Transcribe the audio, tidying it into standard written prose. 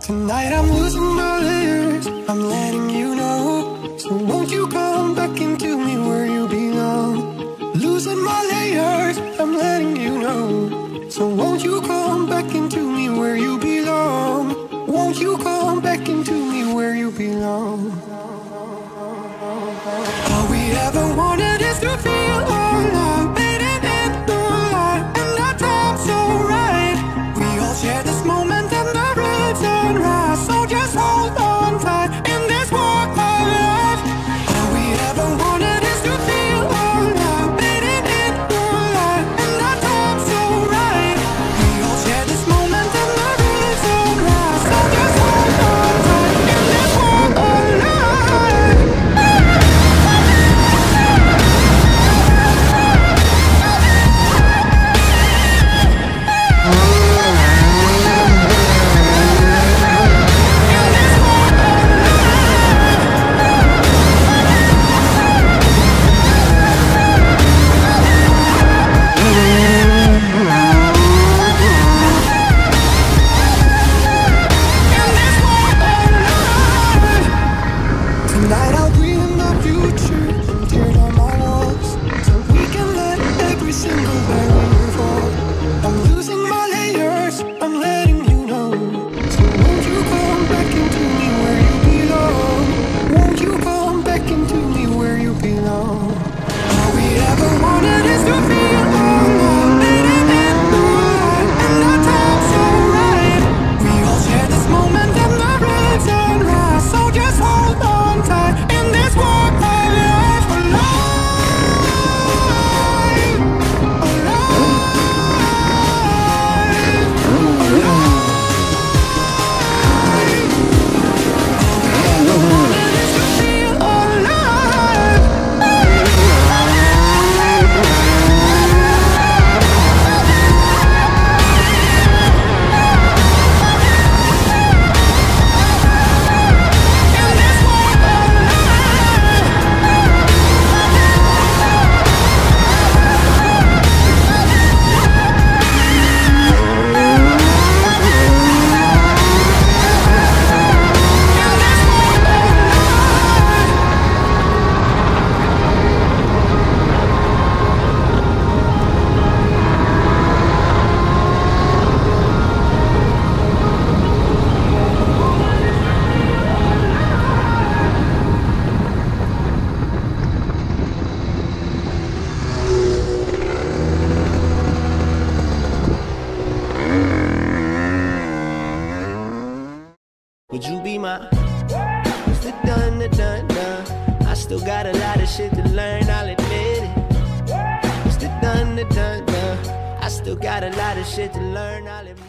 Tonight I'm losing my layers, I'm letting you know. So won't you come back into me where you belong? Losing my layers, I'm letting you know. So won't you come back into me where you belong? Won't you come back into me where you belong? All we ever wanted is to feel alive, fading in the light, and our time's so right. We all share this moment and the red sunrise, so just hold on tight in this walk of life. All we ever wanted is to feel alive, fading in the light, and our time's so right. We all share this moment and the red sunrise, so just hold on tight in this walk of life. Tonight I'll breathe in the future and tear down my walls, so we can let every single barrier fall. I'm losing my layers, I'm letting you know. So won't you come back into me where you belong? Won't you come back into me where you belong? All we ever wanted is to feel alive, fading in the light, and our time's so right. We all share this moment and the red sunrise, so just hold on tight in this walk of life. Alive, alive, alive. All we ever wanted is to feel alive. In this walk of life. Would you be my? It's the done, the done, done. I still got a lot of shit to learn, I'll admit it. It's the done, the done, done. I still got a lot of shit to learn, I'll admit it.